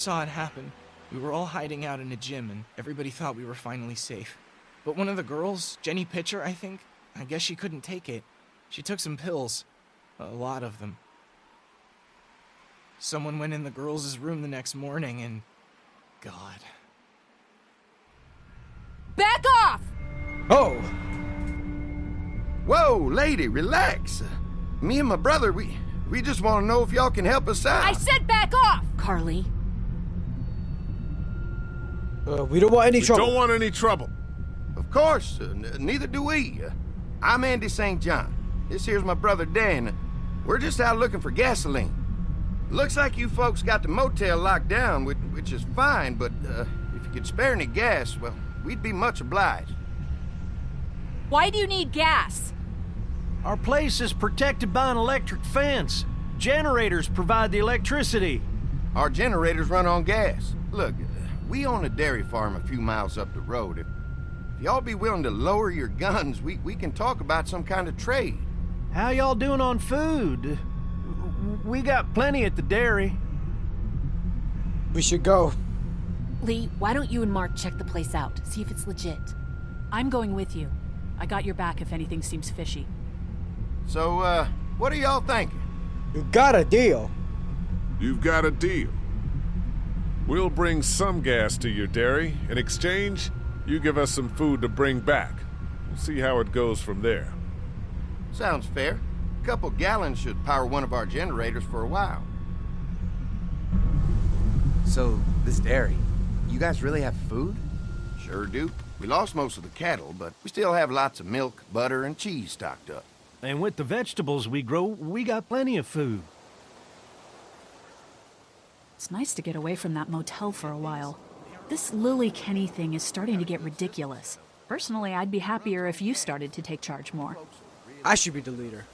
saw it happen. We were all hiding out in a gym, and everybody thought we were finally safe. But one of the girls, Jenny Pitcher, I think, I guess she couldn't take it. She took some pills. A lot of them. Someone went in the girls' room the next morning, and... God. Back off! Oh! Whoa, lady, relax. Me and my brother, we just want to know if y'all can help us out. I said back off! Carly. We don't want any trouble. Don't want any trouble. Of course, neither do we. I'm Andy St. John. This here's my brother Dan. We're just out looking for gasoline. Looks like you folks got the motel locked down, which is fine, but if you could spare any gas, well, we'd be much obliged. Why do you need gas? Our place is protected by an electric fence. Generators provide the electricity. Our generators run on gas. Look, we own a dairy farm a few miles up the road. If y'all be willing to lower your guns, we can talk about some kind of trade. How y'all doing on food? We got plenty at the dairy. We should go. Lee, why don't you and Mark check the place out, see if it's legit? I'm going with you. I got your back if anything seems fishy. So, what are y'all thinking? You got a deal. You've got a deal. We'll bring some gas to your dairy. In exchange, you give us some food to bring back. We'll see how it goes from there. Sounds fair. A couple gallons should power one of our generators for a while. So, this dairy, you guys really have food? Sure do. We lost most of the cattle, but we still have lots of milk, butter, and cheese stocked up. And with the vegetables we grow, we got plenty of food. It's nice to get away from that motel for a while. This Lily Kenny thing is starting to get ridiculous. Personally, I'd be happier if you started to take charge more. I should be the leader.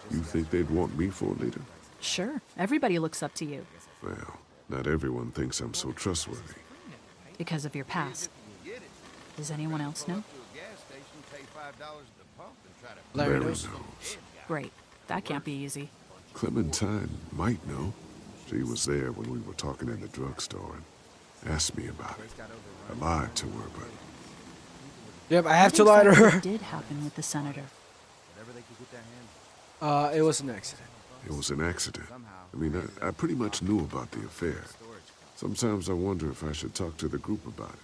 You think they'd want me for a leader? Sure, everybody looks up to you. Well, not everyone thinks I'm so trustworthy. Because of your past. Does anyone else know? Larry Larry knows. knows. Great. That can't be easy. Clementine might know. She was there when we were talking in the drugstore and asked me about it. I lied to her, but Yep, I have to lie to her. What did happen with the senator? It was an accident. it was an accident. I mean, I pretty much knew about the affair. Sometimes I wonder if I should talk to the group about it.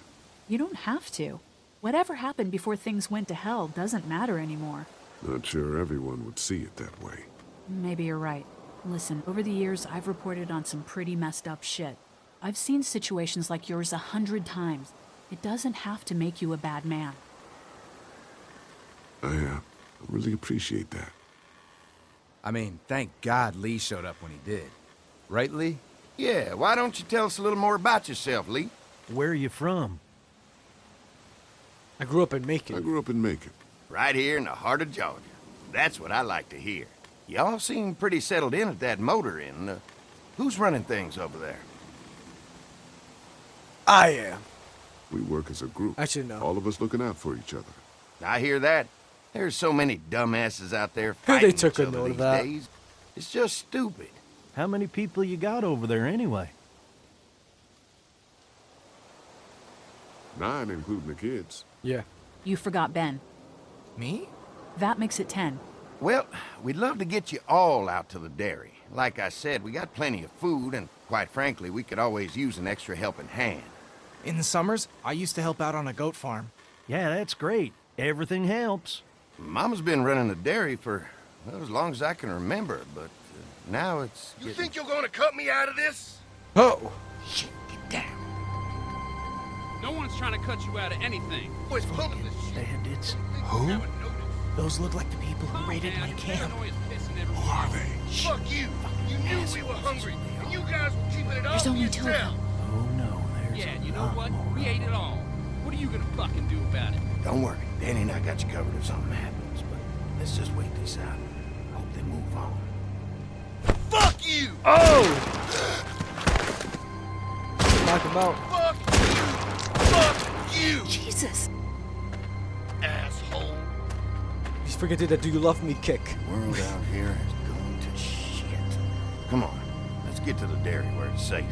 You don't have to. Whatever happened before things went to hell doesn't matter anymore. Not sure everyone would see it that way. Maybe you're right. Listen, over the years, I've reported on some pretty messed up shit. I've seen situations like yours 100 times. It doesn't have to make you a bad man. I really appreciate that. I mean, thank God Lee showed up when he did. Right, Lee? Yeah, why don't you tell us a little more about yourself, Lee? Where are you from? I grew up in I Macon. grew up in Macon. Right here in the heart of Georgia. That's what I like to hear. Y'all seem pretty settled in at that motor inn. Who's running things over there? I am. We work as a group. Actually, no. All of us looking out for each other. I hear that. There's so many dumbasses out there They fighting took each a other note of these that. days. It's just stupid. How many people you got over there anyway? 9, including the kids. Yeah. You forgot Ben. Me? That makes it 10. Well, we'd love to get you all out to the dairy. Like I said, we got plenty of food, and quite frankly, we could always use an extra helping hand. In the summers, I used to help out on a goat farm. Yeah, that's great. Everything helps. Mama's been running the dairy for, well, as long as I can remember, but now it's You getting... think you're gonna cut me out of this? Oh. Shit, get down. No one's trying to cut you out of anything. Boys, pull this shit. Bandits. Who? Those look like the people who raided my camp. Who are they? Fuck you. You knew we were hungry, and you guys were keeping it all There's to only 2 of yourself. them. Oh no, there's Yeah, a you know lot what? more We of ate them. it all. What are you gonna fucking do about it? Don't worry, Danny and I got you covered if something happens, but let's just wait this out. Hope they move on. Fuck you. Oh! Knock him out. Fuck you. Fuck you. Jesus. Asshole. He's freaking did that "Do you love me" kick. The world out here is going to shit. Come on, let's get to the dairy where it's safe.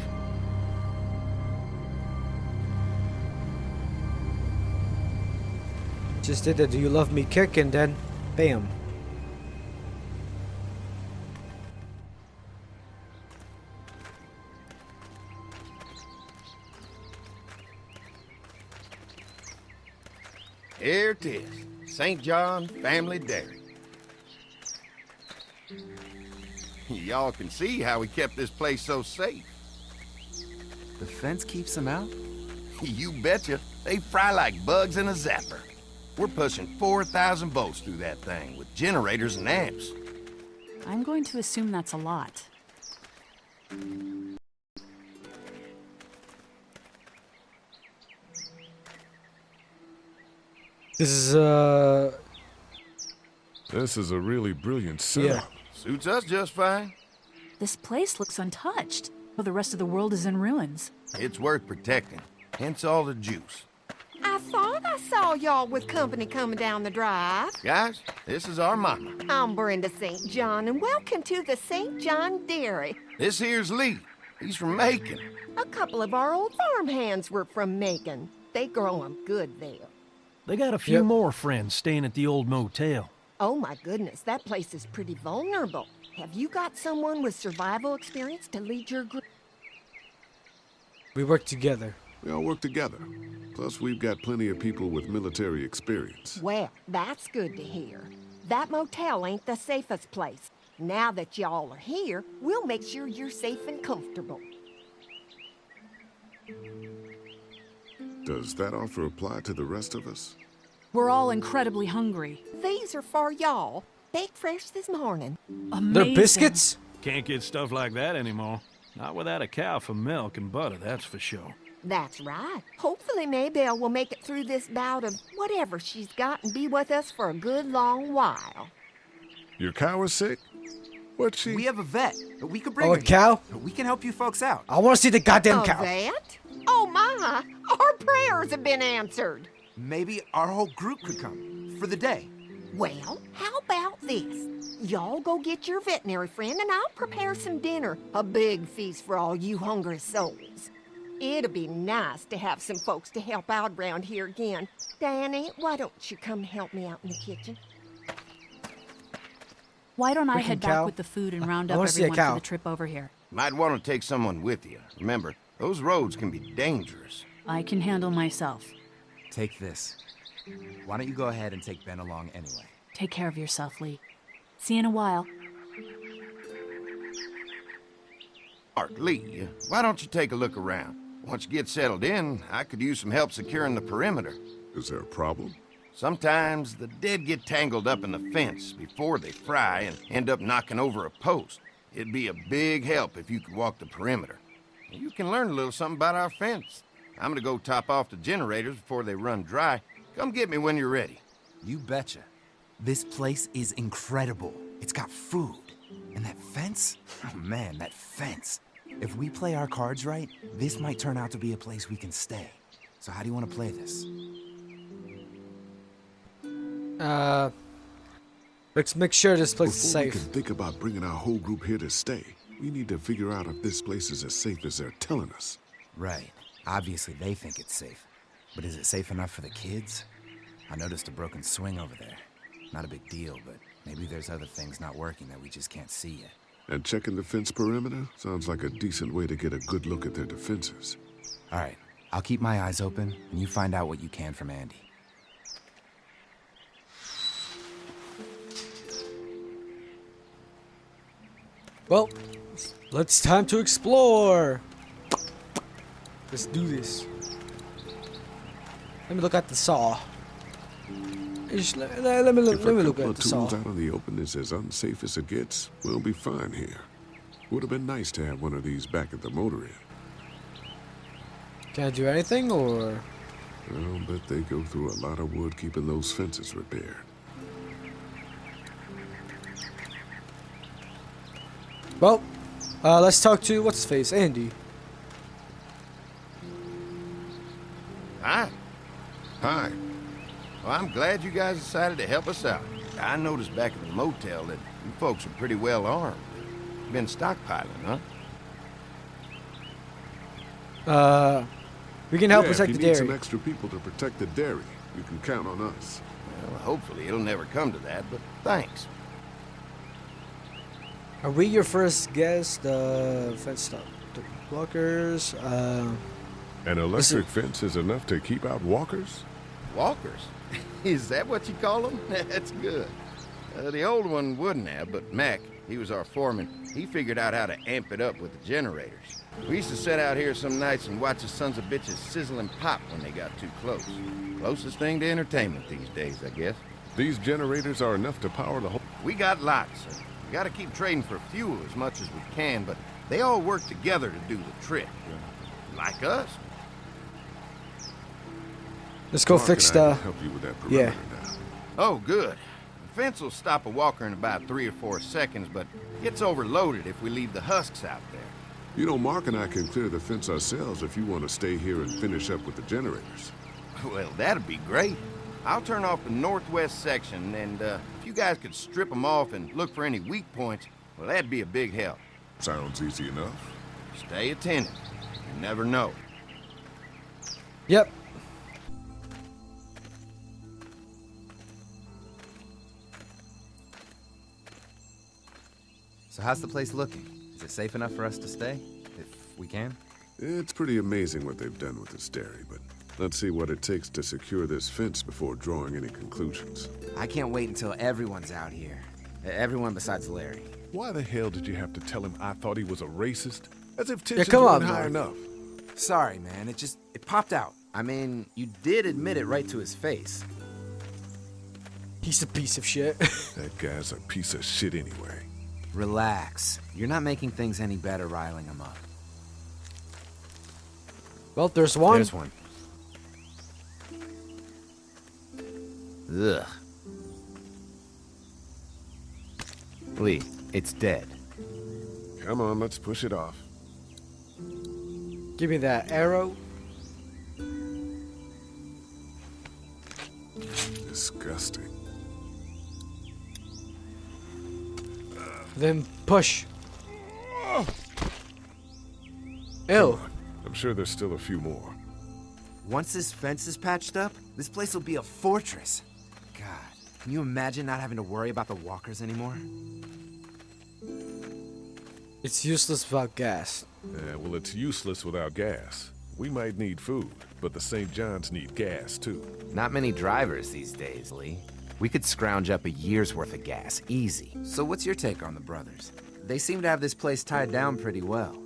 Just did the "Do you love me" kick, and then, bam. Here it is. St. John Family Dairy. Y'all can see how we kept this place so safe. The fence keeps them out? You betcha. They fry like bugs in a zapper. We're pushing 4,000 volts through that thing with generators and amps. I'm going to assume that's a lot. This is This is a really brilliant setup. Yeah. Suits us just fine. This place looks untouched, while the rest of the world is in ruins. It's worth protecting, hence all the juice. I thought I saw y'all with company coming down the drive. Guys, this is our mama. I'm Brenda St. John, and welcome to the St. John Dairy. This here's Lee. He's from Macon. A couple of our old farm hands were from Macon. They grow 'em good there. They got a few Yep. more friends staying at the old motel. Oh my goodness, that place is pretty vulnerable. Have you got someone with survival experience to lead your group? we work together. We all work together. Plus, we've got plenty of people with military experience. Well, that's good to hear. That motel ain't the safest place. Now that y'all are here, we'll make sure you're safe and comfortable. Does that offer apply to the rest of us? We're all incredibly hungry. These are for y'all. Baked fresh this morning. Amazing. They're biscuits? Can't get stuff like that anymore. Not without a cow for milk and butter, that's for sure. That's right. Hopefully Maybelle will make it through this bout of whatever she's got and be with us for a good long while. Your cow is sick? What's she? We have a vet. We could bring Oh, her a cow? here. We can help you folks out. I want to see the goddamn Oh, cow. that? Oh my! Our prayers have been answered. Maybe our whole group could come for the day. Well, how about this? Y'all go get your veterinary friend and I'll prepare some dinner. A big feast for all you hungry souls. It'll be nice to have some folks to help out around here again. Danny, why don't you come help me out in the kitchen? Why don't I Freaking head cow. back with the food and round I up wanna see a everyone cow. for the trip over here? Might want to take someone with you. Remember, those roads can be dangerous. I can handle myself. Take this. Why don't you go ahead and take Ben along anyway? Take care of yourself, Lee. See you in a while. Art, Lee, why don't you take a look around? Once you get settled in, I could use some help securing the perimeter. Is there a problem? Sometimes the dead get tangled up in the fence before they fry and end up knocking over a post. It'd be a big help if you could walk the perimeter. You can learn a little something about our fence. I'm gonna go top off the generators before they run dry. Come get me when you're ready. You betcha. This place is incredible. It's got food. And that fence? Oh man, that fence. If we play our cards right, this might turn out to be a place we can stay. So how do you want to play this? Let's make sure this place is Before we safe. can think about bringing our whole group here to stay, we need to figure out if this place is as safe as they're telling us. Right. Obviously they think it's safe. But is it safe enough for the kids? I noticed a broken swing over there. Not a big deal, but maybe there's other things not working that we just can't see yet. And checking the fence perimeter sounds like a decent way to get a good look at their defenses. All right. I'll keep my eyes open, and you find out what you can from Andy. Well, it's time to explore. Let's do this. Let me look at the saw. Let me look If a at couple of the saw. tools out in the open is as unsafe as it gets, we'll be fine here. Would have been nice to have one of these back at the motor inn. Can I do anything, or? I'll bet they go through a lot of wood keeping those fences repaired. Well, let's talk to what's his face, Andy. Hi. Hi. Well, I'm glad you guys decided to help us out. I noticed back at the motel that you folks are pretty well armed. Been stockpiling, huh? We can help Yeah, protect if the you need dairy. some extra people to protect the dairy, you can count on us. Well, hopefully it'll never come to that, but thanks. Are we your first guest? Fence stop. The walkers. An electric fence is enough to keep out walkers? Walkers? Is that what you call them? That's good. The old one wouldn't have, but Mac, he was our foreman. He figured out how to amp it up with the generators. We used to sit out here some nights and watch the sons of bitches sizzle and pop when they got too close. Closest thing to entertainment these days, I guess. These generators are enough to power the whole... We got lots. We gotta keep trading for fuel as much as we can, but they all work together to do the trick. Like us. Let's go Mark fix and I the. can help you with that perimeter now. Oh, good. The fence will stop a walker in about 3 or 4 seconds, but gets overloaded if we leave the husks out there. You know, Mark and I can clear the fence ourselves if you want to stay here and finish up with the generators. Well, that'd be great. I'll turn off the northwest section, and if you guys could strip them off and look for any weak points, well, that'd be a big help. Sounds easy enough. Stay attentive. You never know. Yep. So how's the place looking? Is it safe enough for us to stay? If we can? It's pretty amazing what they've done with this dairy, but let's see what it takes to secure this fence before drawing any conclusions. I can't wait until everyone's out here. Everyone besides Larry. Why the hell did you have to tell him I thought he was a racist? As if tensions come weren't on, high Mark. enough. Sorry, man. It popped out. I mean, you did admit it right to his face. He's a piece of shit. That guy's a piece of shit anyway. Relax. You're not making things any better riling him up. Well, there's one. There's one. Ugh. Lee, it's dead. Come on, let's push it off. Give me that arrow. Disgusting. Then push. Ew. Come on. I'm sure there's still a few more. Once this fence is patched up, this place will be a fortress. God, can you imagine not having to worry about the walkers anymore? It's useless without gas. Yeah, well, it's useless without gas. We might need food, but the St. John's need gas, too. Not many drivers these days, Lee. We could scrounge up a year's worth of gas, easy. So what's your take on the brothers? They seem to have this place tied down pretty well.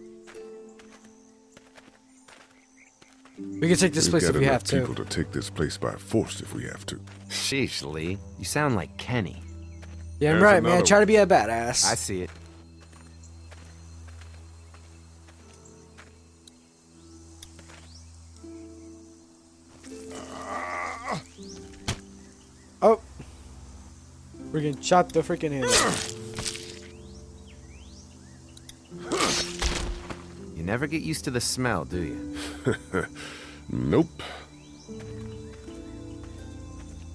We can take this We've place got if we enough have to. people to take this place by force if we have to. Sheesh, Lee. You sound like Kenny. Yeah, I'm There's right, man. another Try to one. be a badass. I see it. Oh. We're gonna chop the freaking handle. You never get used to the smell, do you? Nope.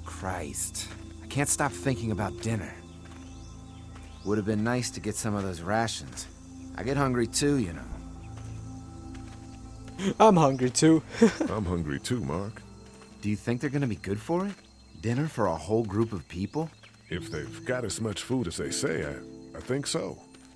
Christ. I can't stop thinking about dinner. Would have been nice to get some of those rations. I get hungry too, you know. I'm hungry too. I'm hungry too, Mark. Do you think they're gonna be good for it? Dinner for a whole group of people? If they've got as much food as they say, I think so.